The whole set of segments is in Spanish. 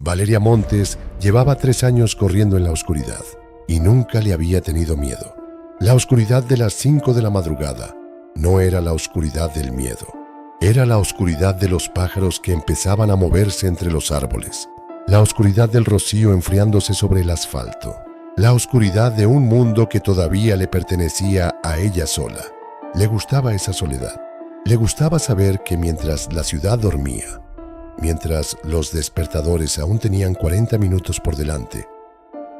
Valeria Montes llevaba 3 años corriendo en la oscuridad y nunca le había tenido miedo. La oscuridad de las 5 de la madrugada no era la oscuridad del miedo. Era la oscuridad de los pájaros que empezaban a moverse entre los árboles. La oscuridad del rocío enfriándose sobre el asfalto. La oscuridad de un mundo que todavía le pertenecía a ella sola. Le gustaba esa soledad. Le gustaba saber que mientras la ciudad dormía, mientras los despertadores aún tenían 40 minutos por delante,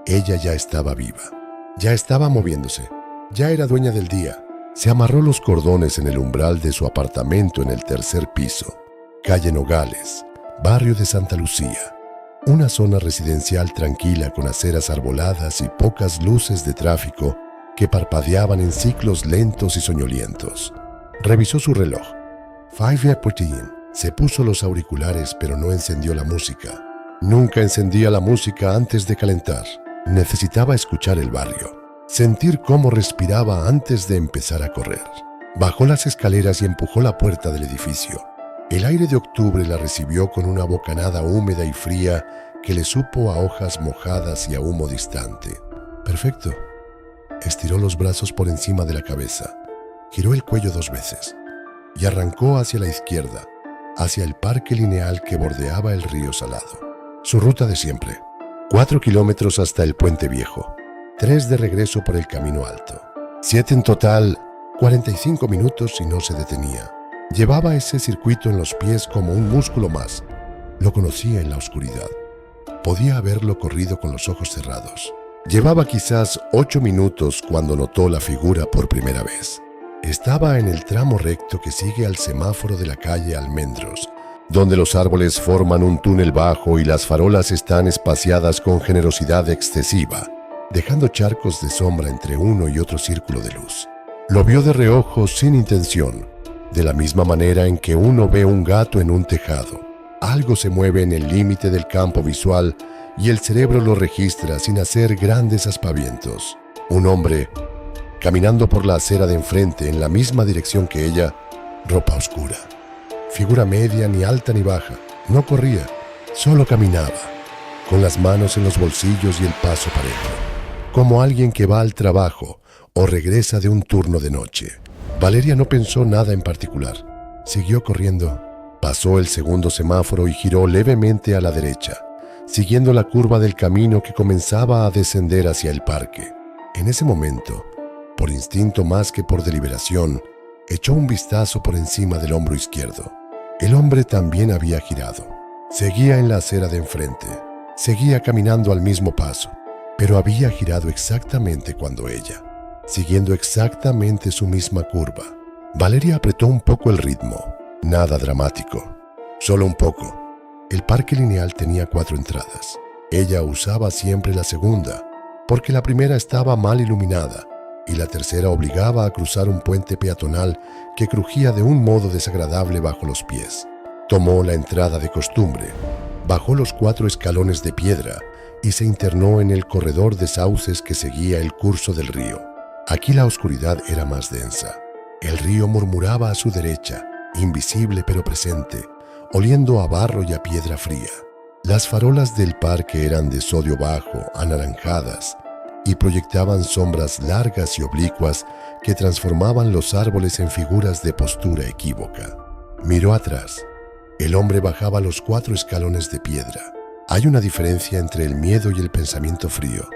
ella ya estaba viva. Ya estaba moviéndose. Ya era dueña del día. Se amarró los cordones en el umbral de su apartamento en el 3er piso, calle Nogales, barrio de Santa Lucía. Una zona residencial tranquila con aceras arboladas y pocas luces de tráfico que parpadeaban en ciclos lentos y soñolientos. Revisó su reloj. 5:14. Se puso los auriculares pero no encendió la música. Nunca encendía la música antes de calentar. Necesitaba escuchar el barrio. Sentir cómo respiraba antes de empezar a correr. Bajó las escaleras y empujó la puerta del edificio. El aire de octubre la recibió con una bocanada húmeda y fría que le supo a hojas mojadas y a humo distante. Perfecto. Estiró los brazos por encima de la cabeza, giró el cuello 2 veces y arrancó hacia la izquierda, hacia el parque lineal que bordeaba el río Salado. Su ruta de siempre. 4 kilómetros hasta el Puente Viejo. 3 de regreso por el Camino Alto. 7 en total, 45 minutos y no se detenía. Llevaba ese circuito en los pies como un músculo más. Lo conocía en la oscuridad. Podía haberlo corrido con los ojos cerrados. Llevaba quizás 8 minutos cuando notó la figura por primera vez. Estaba en el tramo recto que sigue al semáforo de la calle Almendros, donde los árboles forman un túnel bajo y las farolas están espaciadas con generosidad excesiva, dejando charcos de sombra entre uno y otro círculo de luz. Lo vio de reojo sin intención, de la misma manera en que uno ve un gato en un tejado. Algo se mueve en el límite del campo visual y el cerebro lo registra sin hacer grandes aspavientos. Un hombre, caminando por la acera de enfrente en la misma dirección que ella, ropa oscura. Figura media, ni alta ni baja. No corría, solo caminaba, con las manos en los bolsillos y el paso parejo, como alguien que va al trabajo o regresa de un turno de noche. Valeria no pensó nada en particular. Siguió corriendo. Pasó el segundo semáforo y giró levemente a la derecha, siguiendo la curva del camino que comenzaba a descender hacia el parque. En ese momento, por instinto más que por deliberación, echó un vistazo por encima del hombro izquierdo. El hombre también había girado. Seguía en la acera de enfrente. Seguía caminando al mismo paso, pero había girado exactamente cuando ella, siguiendo exactamente su misma curva. Valeria apretó un poco el ritmo. Nada dramático, solo un poco. El parque lineal tenía 4 entradas. Ella usaba siempre la segunda, porque la primera estaba mal iluminada y la tercera obligaba a cruzar un puente peatonal que crujía de un modo desagradable bajo los pies. Tomó la entrada de costumbre, bajó los 4 escalones de piedra y se internó en el corredor de sauces que seguía el curso del río. Aquí la oscuridad era más densa. El río murmuraba a su derecha, invisible pero presente, oliendo a barro y a piedra fría. Las farolas del parque eran de sodio bajo, anaranjadas, y proyectaban sombras largas y oblicuas que transformaban los árboles en figuras de postura equívoca. Miró atrás. El hombre bajaba los 4 escalones de piedra. Hay una diferencia entre el miedo y el pensamiento frío,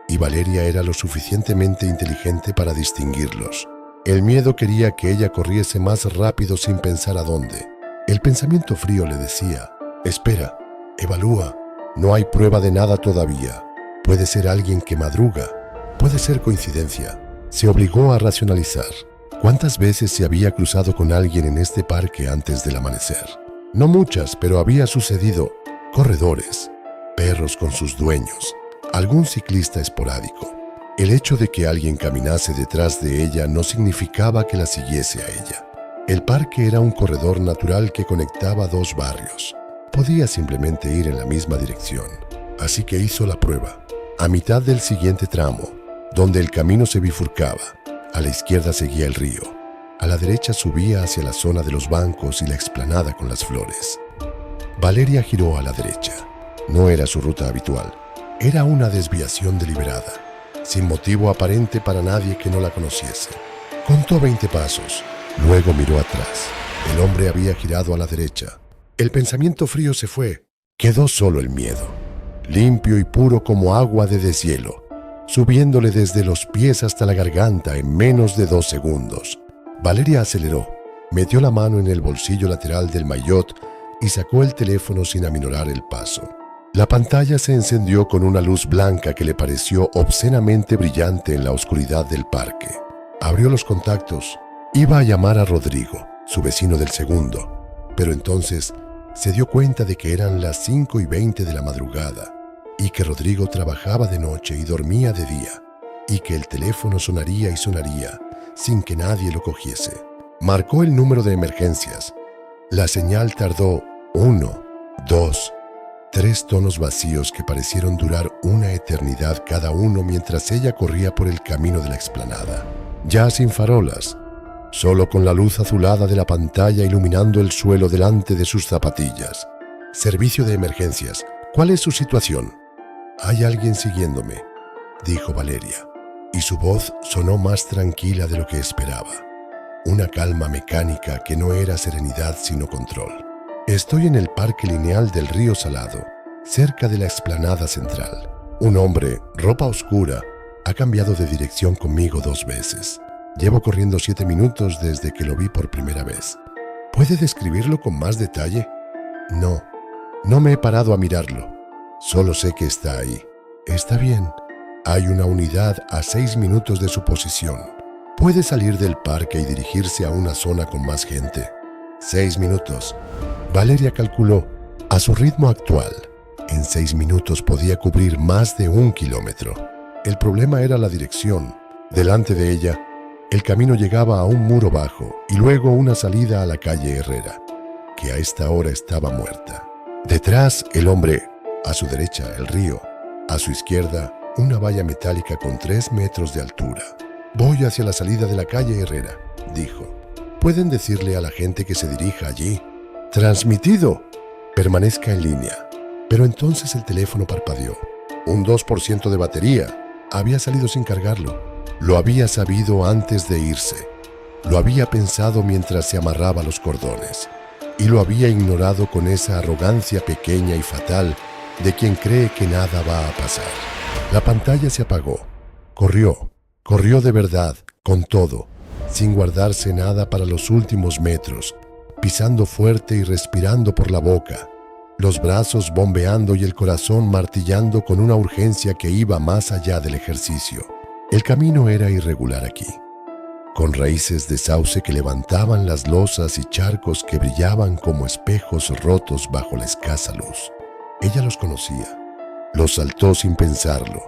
y Valeria era lo suficientemente inteligente para distinguirlos. El miedo quería que ella corriese más rápido sin pensar a dónde. El pensamiento frío le decía: espera, evalúa, no hay prueba de nada todavía. Puede ser alguien que madruga, puede ser coincidencia. Se obligó a racionalizar. ¿Cuántas veces se había cruzado con alguien en este parque antes del amanecer? No muchas, pero había sucedido. Corredores, perros con sus dueños, algún ciclista esporádico. El hecho de que alguien caminase detrás de ella no significaba que la siguiese a ella. El parque era un corredor natural que conectaba 2 barrios. Podía simplemente ir en la misma dirección. Así que hizo la prueba. A mitad del siguiente tramo, donde el camino se bifurcaba, a la izquierda seguía el río. A la derecha subía hacia la zona de los bancos y la explanada con las flores. Valeria giró a la derecha. No era su ruta habitual. Era una desviación deliberada, sin motivo aparente para nadie que no la conociese. Contó 20 pasos, luego miró atrás. El hombre había girado a la derecha. El pensamiento frío se fue. Quedó solo el miedo, limpio y puro como agua de deshielo, subiéndole desde los pies hasta la garganta en menos de 2 segundos. Valeria aceleró, metió la mano en el bolsillo lateral del maillot y sacó el teléfono sin aminorar el paso. La pantalla se encendió con una luz blanca que le pareció obscenamente brillante en la oscuridad del parque. Abrió los contactos. Iba a llamar a Rodrigo, su vecino del segundo, pero entonces se dio cuenta de que eran las 5:20 de la madrugada y que Rodrigo trabajaba de noche y dormía de día, y que el teléfono sonaría y sonaría sin que nadie lo cogiese. Marcó el número de emergencias. La señal tardó 1, 2, 3 tonos vacíos que parecieron durar una eternidad cada uno mientras ella corría por el camino de la explanada. Ya sin farolas, solo con la luz azulada de la pantalla iluminando el suelo delante de sus zapatillas. Servicio de emergencias. ¿Cuál es su situación? Hay alguien siguiéndome, dijo Valeria, y su voz sonó más tranquila de lo que esperaba. Una calma mecánica que no era serenidad sino control. Estoy en el parque lineal del río Salado, cerca de la explanada central. Un hombre, ropa oscura, ha cambiado de dirección conmigo 2 veces. Llevo corriendo 7 minutos desde que lo vi por primera vez. ¿Puede describirlo con más detalle? No me he parado a mirarlo. Solo sé que está ahí. Está bien. Hay una unidad a 6 minutos de su posición. Puede salir del parque y dirigirse a una zona con más gente. 6 minutos. Valeria calculó. A su ritmo actual, en 6 minutos podía cubrir más de 1 kilómetro. El problema era la dirección. Delante de ella, el camino llegaba a un muro bajo y luego una salida a la calle Herrera, que a esta hora estaba muerta. Detrás, el hombre. A su derecha, el río. A su izquierda, una valla metálica con 3 metros de altura. Voy hacia la salida de la calle Herrera, dijo. ¿Pueden decirle a la gente que se dirija allí? Transmitido. Permanezca en línea. Pero entonces el teléfono parpadeó. Un 2% de batería. Había salido sin cargarlo. Lo había sabido antes de irse. Lo había pensado mientras se amarraba los cordones. Y lo había ignorado con esa arrogancia pequeña y fatal de quien cree que nada va a pasar. La pantalla se apagó. Corrió de verdad, con todo, sin guardarse nada para los últimos metros, pisando fuerte y respirando por la boca, los brazos bombeando y el corazón martillando con una urgencia que iba más allá del ejercicio. El camino era irregular aquí, con raíces de sauce que levantaban las losas y charcos que brillaban como espejos rotos bajo la escasa luz. Ella los conocía. Los saltó sin pensarlo,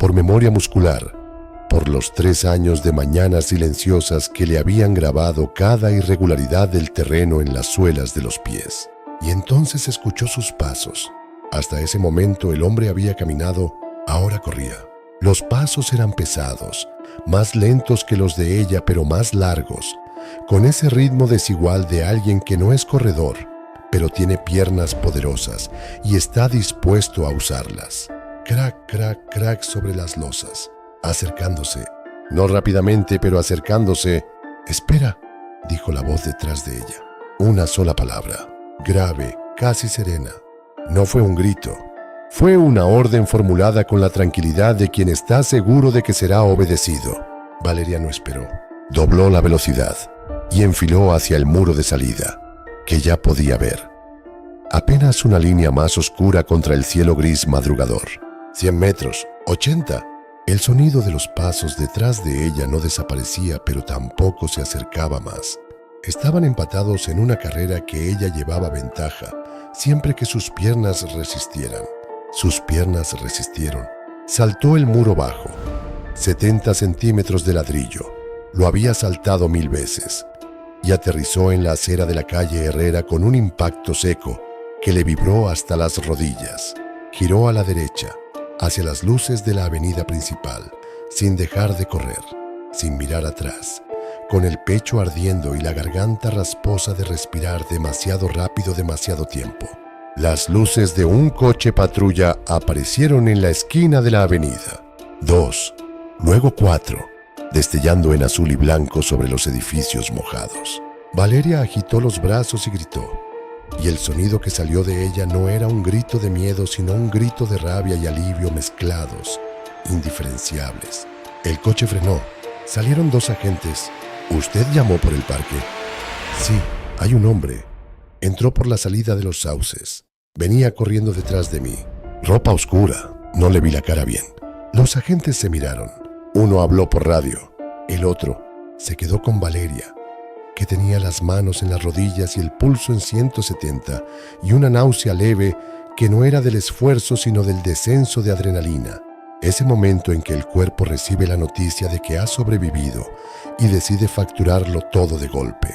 por memoria muscular, por los 3 años de mañanas silenciosas que le habían grabado cada irregularidad del terreno en las suelas de los pies. Y entonces escuchó sus pasos. Hasta ese momento el hombre había caminado, ahora corría. Los pasos eran pesados, más lentos que los de ella, pero más largos, con ese ritmo desigual de alguien que no es corredor, pero tiene piernas poderosas y está dispuesto a usarlas. Crac, crac, crac sobre las losas, acercándose, no rápidamente, pero acercándose. «Espera», dijo la voz detrás de ella. Una sola palabra, grave, casi serena. No fue un grito. Fue una orden formulada con la tranquilidad de quien está seguro de que será obedecido. Valeria no esperó. Dobló la velocidad y enfiló hacia el muro de salida, que ya podía ver. Apenas una línea más oscura contra el cielo gris madrugador. 100 metros, 80. El sonido de los pasos detrás de ella no desaparecía, pero tampoco se acercaba más. Estaban empatados en una carrera que ella llevaba ventaja, siempre que sus piernas resistieran. Sus piernas resistieron. Saltó el muro bajo. 70 centímetros de ladrillo. Lo había saltado 1000 veces. Y aterrizó en la acera de la calle Herrera con un impacto seco que le vibró hasta las rodillas. Giró a la derecha, hacia las luces de la avenida principal, sin dejar de correr, sin mirar atrás, con el pecho ardiendo y la garganta rasposa de respirar demasiado rápido demasiado tiempo. Las luces de un coche patrulla aparecieron en la esquina de la avenida. 2, luego 4, destellando en azul y blanco sobre los edificios mojados. Valeria agitó los brazos y gritó. Y el sonido que salió de ella no era un grito de miedo, sino un grito de rabia y alivio mezclados, indiferenciables. El coche frenó. Salieron 2 agentes. ¿Usted llamó por el parque? Sí, hay un hombre. Entró por la salida de los sauces. Venía corriendo detrás de mí. Ropa oscura. No le vi la cara bien. Los agentes se miraron. Uno habló por radio. El otro se quedó con Valeria, que tenía las manos en las rodillas y el pulso en 170 y una náusea leve que no era del esfuerzo sino del descenso de adrenalina. Ese momento en que el cuerpo recibe la noticia de que ha sobrevivido y decide facturarlo todo de golpe.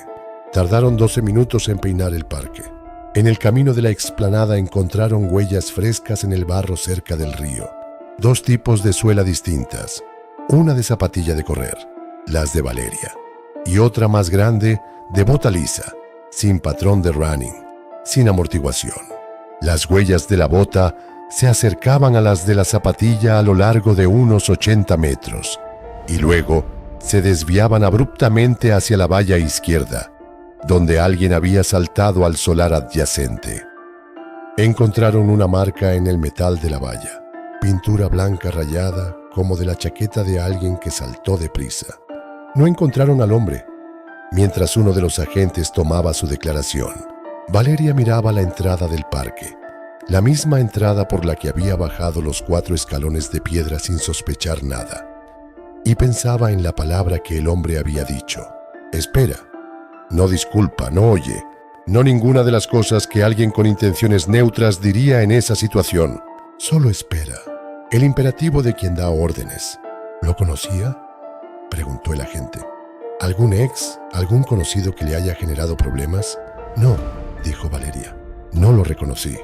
Tardaron 12 minutos en peinar el parque. En el camino de la explanada encontraron huellas frescas en el barro cerca del río. 2 tipos de suela distintas. Una de zapatilla de correr, las de Valeria, y otra más grande de bota lisa, sin patrón de running, sin amortiguación. Las huellas de la bota se acercaban a las de la zapatilla a lo largo de unos 80 metros, y luego se desviaban abruptamente hacia la valla izquierda, donde alguien había saltado al solar adyacente. Encontraron una marca en el metal de la valla, pintura blanca rayada como de la chaqueta de alguien que saltó deprisa. No encontraron al hombre. Mientras uno de los agentes tomaba su declaración, Valeria miraba la entrada del parque, la misma entrada por la que había bajado los 4 escalones de piedra sin sospechar nada, y pensaba en la palabra que el hombre había dicho. Espera. No disculpa, no oye, no ninguna de las cosas que alguien con intenciones neutras diría en esa situación. Solo espera. El imperativo de quien da órdenes. ¿Lo conocía?, preguntó el agente. ¿Algún ex, algún conocido que le haya generado problemas? No, dijo Valeria. No lo reconocí.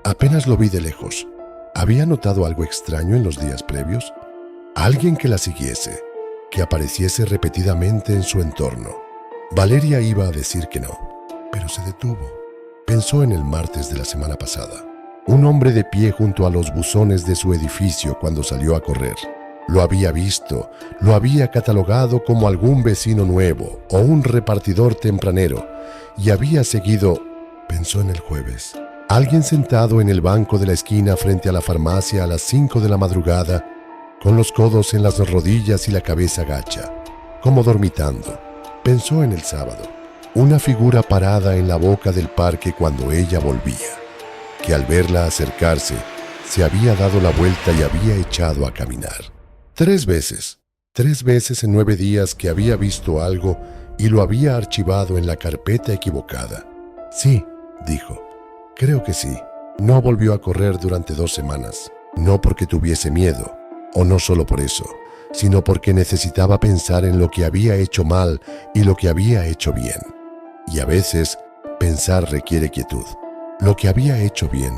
Apenas lo vi de lejos. ¿Había notado algo extraño en los días previos? Alguien que la siguiese, que apareciese repetidamente en su entorno. Valeria iba a decir que no, pero se detuvo. Pensó en el martes de la semana pasada. Un hombre de pie junto a los buzones de su edificio cuando salió a correr. Lo había visto, lo había catalogado como algún vecino nuevo o un repartidor tempranero, y había seguido. Pensó en el jueves. Alguien sentado en el banco de la esquina frente a la farmacia a las 5 de la madrugada, con los codos en las rodillas y la cabeza gacha, como dormitando. Pensó en el sábado. Una figura parada en la boca del parque cuando ella volvía, que al verla acercarse, se había dado la vuelta y había echado a caminar. 3 veces en 9 días que había visto algo y lo había archivado en la carpeta equivocada. Sí, dijo, creo que sí. No volvió a correr durante 2 semanas, no porque tuviese miedo, o no solo por eso, sino porque necesitaba pensar en lo que había hecho mal y lo que había hecho bien. Y a veces, pensar requiere quietud. Lo que había hecho bien,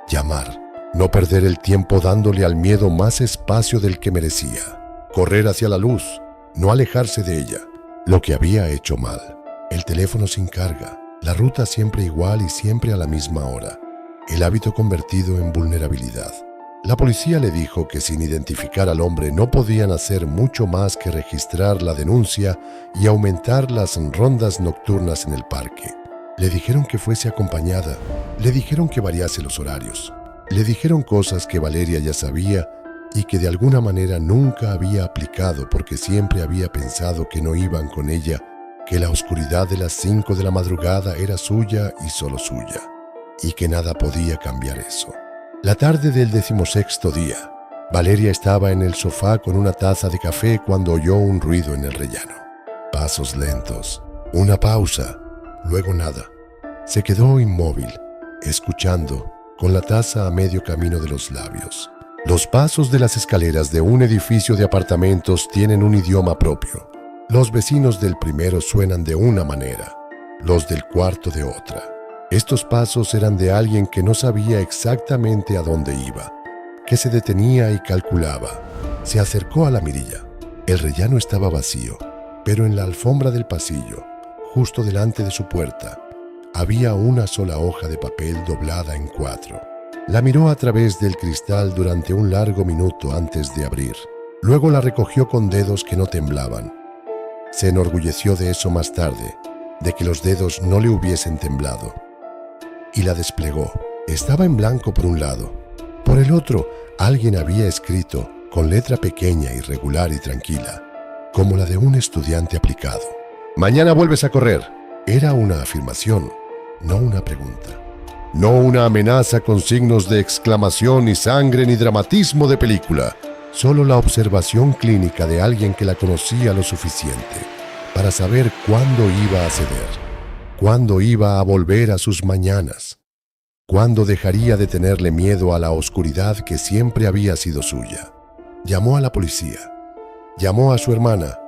llamar, no perder el tiempo dándole al miedo más espacio del que merecía. Correr hacia la luz, no alejarse de ella. Lo que había hecho mal, el teléfono sin carga, la ruta siempre igual y siempre a la misma hora, el hábito convertido en vulnerabilidad. La policía le dijo que sin identificar al hombre no podían hacer mucho más que registrar la denuncia y aumentar las rondas nocturnas en el parque. Le dijeron que fuese acompañada, le dijeron que variase los horarios, le dijeron cosas que Valeria ya sabía y que de alguna manera nunca había aplicado porque siempre había pensado que no iban con ella, que la oscuridad de las 5 de la madrugada era suya y solo suya, y que nada podía cambiar eso. La tarde del 16º día, Valeria estaba en el sofá con una taza de café cuando oyó un ruido en el rellano. Pasos lentos, una pausa, luego nada. Se quedó inmóvil, escuchando, con la taza a medio camino de los labios. Los pasos de las escaleras de un edificio de apartamentos tienen un idioma propio. Los vecinos del primero suenan de una manera, los del cuarto de otra. Estos pasos eran de alguien que no sabía exactamente a dónde iba, que se detenía y calculaba. Se acercó a la mirilla. El rellano estaba vacío, pero en la alfombra del pasillo, justo delante de su puerta, había una sola hoja de papel doblada en 4. La miró a través del cristal durante un largo minuto antes de abrir. Luego la recogió con dedos que no temblaban. Se enorgulleció de eso más tarde, de que los dedos no le hubiesen temblado. Y la desplegó. Estaba en blanco por un lado. Por el otro, alguien había escrito, con letra pequeña, irregular y tranquila, como la de un estudiante aplicado: «Mañana vuelves a correr». Era una afirmación, no una pregunta. No una amenaza con signos de exclamación, ni sangre, ni dramatismo de película. Solo la observación clínica de alguien que la conocía lo suficiente para saber cuándo iba a ceder, cuándo iba a volver a sus mañanas, cuándo dejaría de tenerle miedo a la oscuridad que siempre había sido suya. Llamó a la policía, llamó a su hermana,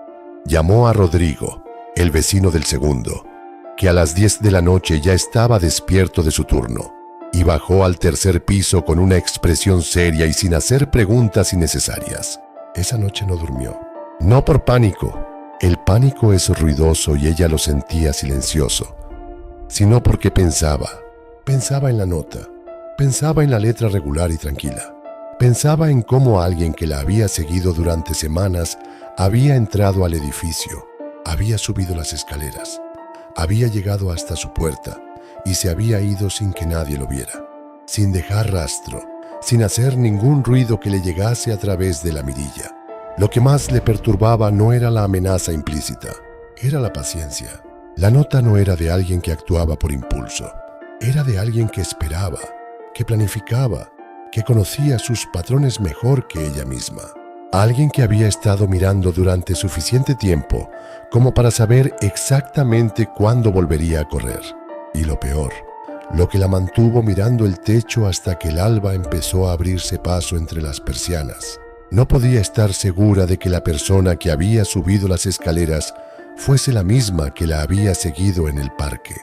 llamó a Rodrigo, el vecino del segundo, que a las 10 de la noche ya estaba despierto de su turno, y bajó al tercer piso con una expresión seria y sin hacer preguntas innecesarias. Esa noche no durmió. No por pánico, el pánico es ruidoso y ella lo sentía silencioso, sino porque pensaba en la nota, pensaba en la letra regular y tranquila, pensaba en cómo alguien que la había seguido durante semanas había entrado al edificio, había subido las escaleras, había llegado hasta su puerta y se había ido sin que nadie lo viera, sin dejar rastro, sin hacer ningún ruido que le llegase a través de la mirilla. Lo que más le perturbaba no era la amenaza implícita, era la paciencia. La nota no era de alguien que actuaba por impulso, era de alguien que esperaba, que planificaba, que conocía sus patrones mejor que ella misma. Alguien que había estado mirando durante suficiente tiempo como para saber exactamente cuándo volvería a correr. Y lo peor, lo que la mantuvo mirando el techo hasta que el alba empezó a abrirse paso entre las persianas. No podía estar segura de que la persona que había subido las escaleras fuese la misma que la había seguido en el parque.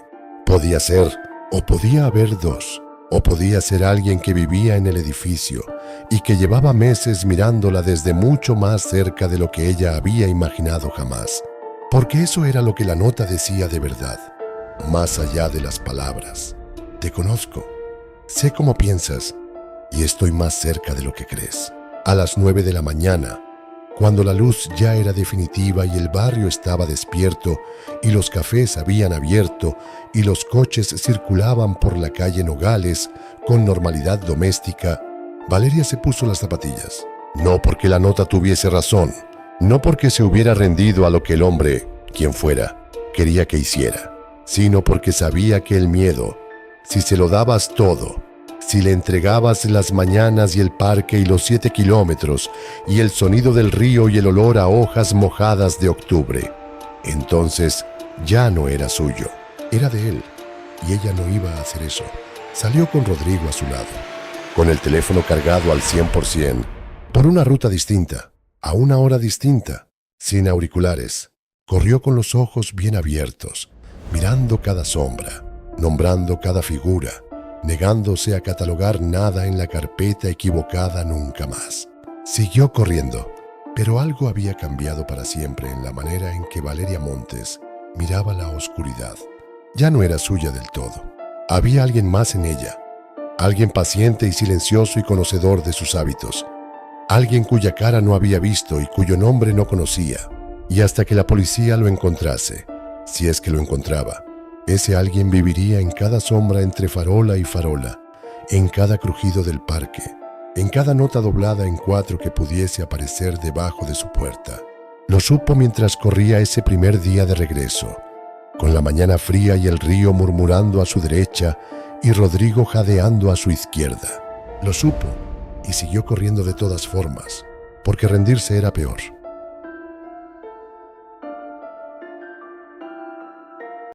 Podía ser, o podía haber dos, o podía ser alguien que vivía en el edificio y que llevaba meses mirándola desde mucho más cerca de lo que ella había imaginado jamás. Porque eso era lo que la nota decía de verdad, más allá de las palabras. Te conozco, sé cómo piensas y estoy más cerca de lo que crees. A las 9 de la mañana, cuando la luz ya era definitiva y el barrio estaba despierto y los cafés habían abierto y los coches circulaban por la calle Nogales con normalidad doméstica, Valeria se puso las zapatillas. No porque la nota tuviese razón, no porque se hubiera rendido a lo que el hombre, quien fuera, quería que hiciera, sino porque sabía que el miedo, si se lo dabas todo, si le entregabas las mañanas y el parque y los 7 kilómetros y el sonido del río y el olor a hojas mojadas de octubre, entonces ya no era suyo, era de él, y ella no iba a hacer eso. Salió con Rodrigo a su lado, con el teléfono cargado al 100%, por una ruta distinta, a una hora distinta, sin auriculares. Corrió con los ojos bien abiertos, mirando cada sombra, nombrando cada figura, negándose a catalogar nada en la carpeta equivocada nunca más. Siguió corriendo, pero algo había cambiado para siempre en la manera en que Valeria Montes miraba la oscuridad. Ya no era suya del todo. Había alguien más en ella, alguien paciente y silencioso y conocedor de sus hábitos, alguien cuya cara no había visto y cuyo nombre no conocía, y hasta que la policía lo encontrase, si es que lo encontraba, ese alguien viviría en cada sombra entre farola y farola, en cada crujido del parque, en cada nota doblada en 4 que pudiese aparecer debajo de su puerta. Lo supo mientras corría ese primer día de regreso, con la mañana fría y el río murmurando a su derecha y Rodrigo jadeando a su izquierda. Lo supo y siguió corriendo de todas formas, porque rendirse era peor.